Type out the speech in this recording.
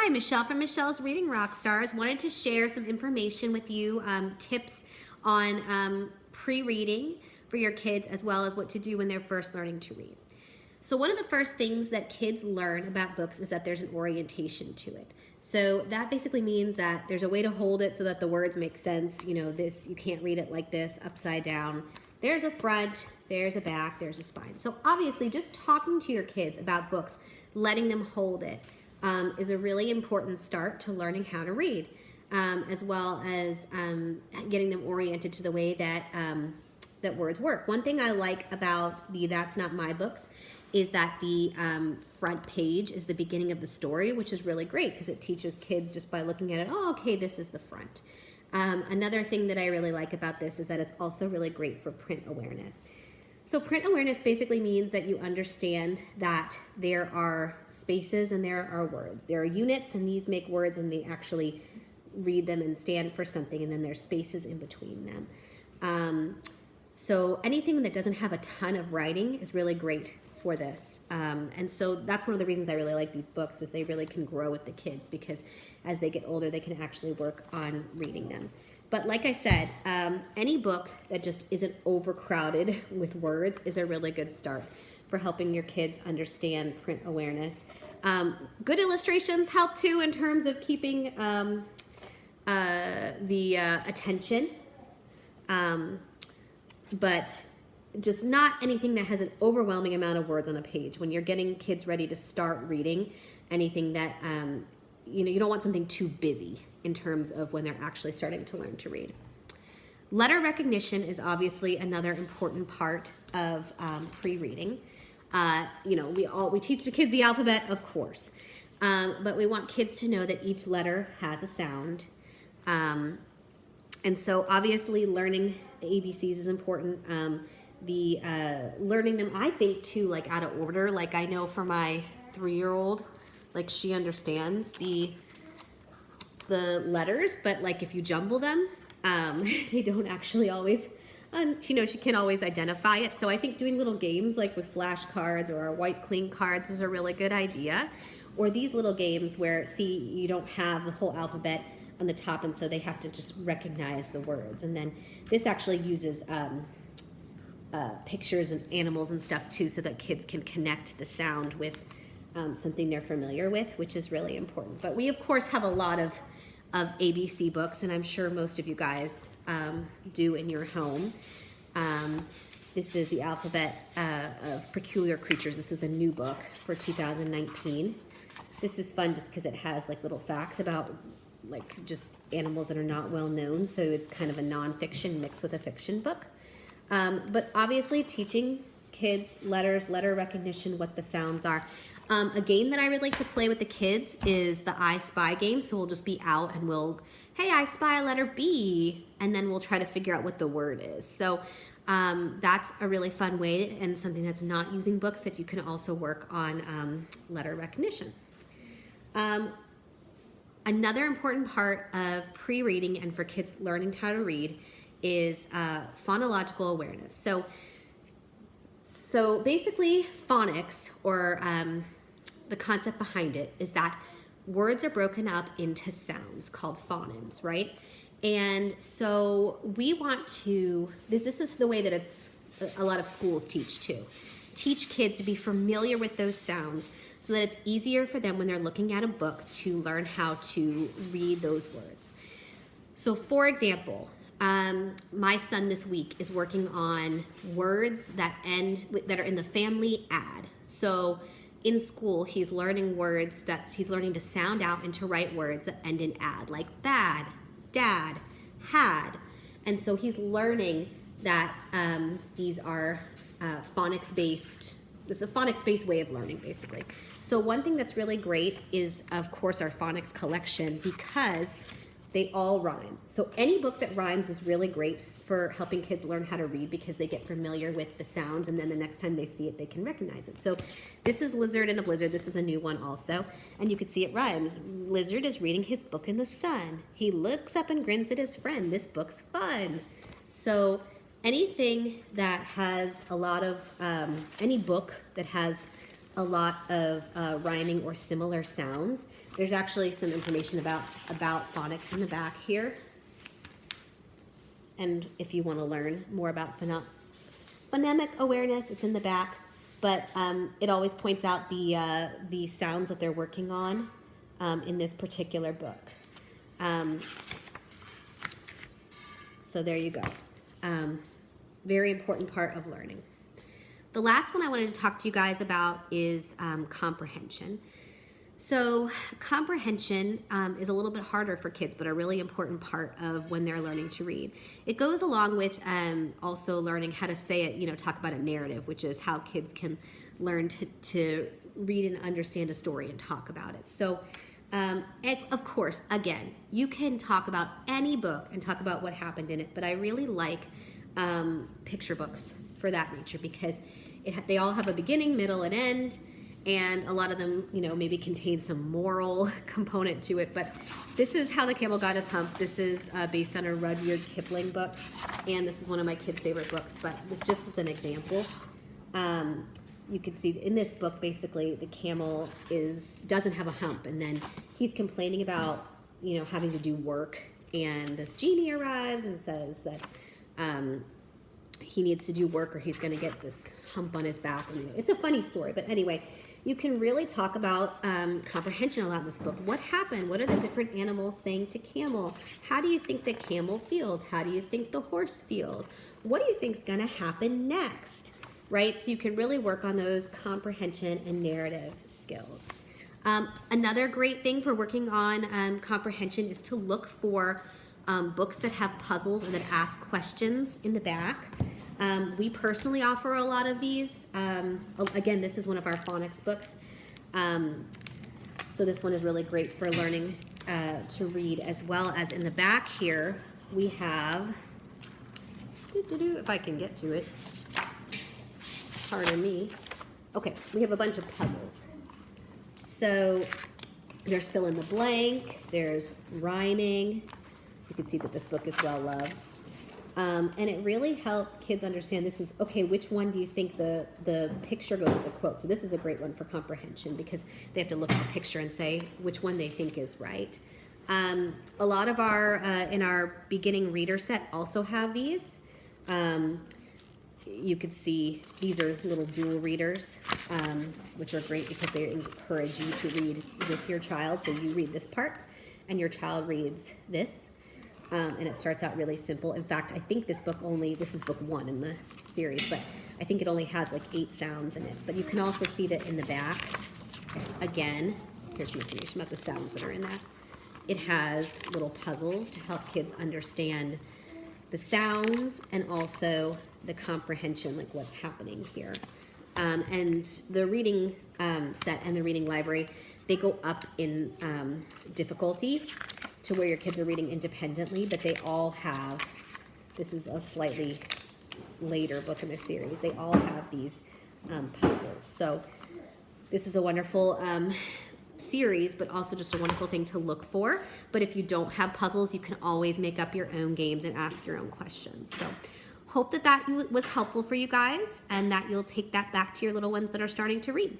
Hi, Michelle from Michelle's Reading Rockstars. Wanted to share some information with you, tips on pre-reading for your kids, as well as what to do when they're first learning to read. So one of the first things that kids learn about books is that there's an orientation to it. So that basically means that there's a way to hold it so that the words make sense. You know, this, you can't read it like this, upside down. There's a front, there's a back, there's a spine. So obviously just talking to your kids about books, letting them hold it, is a really important start to learning how to read, as well as getting them oriented to the way that that words work. One thing I like about the That's Not My books is that the front page is the beginning of the story, which is really great because it teaches kids just by looking at it, oh, okay, this is the front. Another thing that I really like about this is that it's also really great for print awareness. So print awareness basically means that you understand that there are spaces and there are words. There are units and these make words and they actually read them and stand for something, and then there's spaces in between them. So anything that doesn't have a ton of writing is really great for this. And so that's one of the reasons I really like these books, is they really can grow with the kids, because as they get older, they can actually work on reading them. But like I said, any book that just isn't overcrowded with words is a really good start for helping your kids understand print awareness. Good illustrations help too in terms of keeping the attention, but just not anything that has an overwhelming amount of words on a page. When you're getting kids ready to start reading, anything that, you don't want something too busy in terms of when they're actually starting to learn to read. Letter recognition is obviously another important part of pre-reading. We teach the kids the alphabet, of course, but we want kids to know that each letter has a sound. And so obviously learning the ABCs is important. Learning them, I think, too, like out of order. Like I know for my 3-year-old, like she understands the letters, but like if you jumble them, they don't actually always, she can't always identify it. So I think doing little games like with flashcards or our white cling cards is a really good idea. Or these little games where, see, you don't have the whole alphabet on the top, and so they have to just recognize the words. And then this actually uses pictures and animals and stuff too, so that kids can connect the sound with something they're familiar with, which is really important. But we of course have a lot of ABC books, and I'm sure most of you guys do in your home. This is the Alphabet of Peculiar Creatures. This is a new book for 2019. This is fun just because it has like little facts about like just animals that are not well known, so it's kind of a nonfiction mixed with a fiction book. But obviously teaching kids letters, letter recognition, what the sounds are. A game that I would like to play with the kids is the I Spy game. So we'll just be out and hey, I spy a letter B, and then we'll try to figure out what the word is. So that's a really fun way, and something that's not using books, that you can also work on letter recognition. Another important part of pre-reading and for kids learning how to read is phonological awareness. So basically phonics, or the concept behind it, is that words are broken up into sounds called phonemes, right? And so we want to, this is the way that a lot of schools teach too. Teach kids to be familiar with those sounds so that it's easier for them when they're looking at a book to learn how to read those words. So for example, my son this week is working on words that are in the family ad. So in school, he's learning words that he's learning to sound out and to write words that end in ad, like bad, dad, had. And so he's learning that these are phonics-based. This is a phonics-based way of learning, basically. So one thing that's really great is, of course, our phonics collection, because they all rhyme. So any book that rhymes is really great for helping kids learn how to read, because they get familiar with the sounds, and then the next time they see it, they can recognize it. So this is Lizard in a Blizzard. This is a new one also, and you can see it rhymes. Lizard is reading his book in the sun. He looks up and grins at his friend. This book's fun. So anything that has a lot of, any book that has a lot of rhyming or similar sounds there's actually some information about phonics in the back here. And if you want to learn more about phonemic awareness, it's in the back. But it always points out the sounds that they're working on in this particular book. So there you go. Very important part of learning. The last one I wanted to talk to you guys about is comprehension. So comprehension is a little bit harder for kids, but a really important part of when they're learning to read. It goes along with also learning how to say it, talk about a narrative, which is how kids can learn to read and understand a story and talk about it. So and of course, again, you can talk about any book and talk about what happened in it, but I really like picture books for that nature because they all have a beginning, middle, and end. And a lot of them, maybe contain some moral component to it. But this is How the Camel Got His Hump. This is based on a Rudyard Kipling book. And this is one of my kids' favorite books. But just as an example, you can see in this book, basically, the camel doesn't have a hump. And then he's complaining about, having to do work. And this genie arrives and says that he needs to do work or he's going to get this hump on his back. It's a funny story. But anyway, you can really talk about comprehension a lot in this book. What happened? What are the different animals saying to camel? How do you think the camel feels? How do you think the horse feels? What do you think is going to happen next? Right? So you can really work on those comprehension and narrative skills. Another great thing for working on comprehension is to look for books that have puzzles or that ask questions in the back. We personally offer a lot of these. Again, this is one of our phonics books. So this one is really great for learning to read, as well as in the back here, we have, if I can get to it, pardon me. Okay, we have a bunch of puzzles. So there's fill in the blank, there's rhyming. You can see that this book is well loved. And it really helps kids understand which one do you think the picture goes with the quote. So this is a great one for comprehension because they have to look at the picture and say which one they think is right. A lot of in our beginning reader set also have these. You could see these are little dual readers, which are great because they encourage you to read with your child. So you read this part and your child reads this. And it starts out really simple. In fact, I think this is book 1 in the series, but I think it only has like 8 sounds in it. But you can also see that in the back, again, here's some information about the sounds that are in that. It has little puzzles to help kids understand the sounds and also the comprehension, like what's happening here. And the reading set and the reading library, they go up in difficulty to where your kids are reading independently, but they all have, this is a slightly later book in the series, they all have these puzzles. So this is a wonderful series, but also just a wonderful thing to look for. But if you don't have puzzles, you can always make up your own games and ask your own questions. So hope that was helpful for you guys and that you'll take that back to your little ones that are starting to read.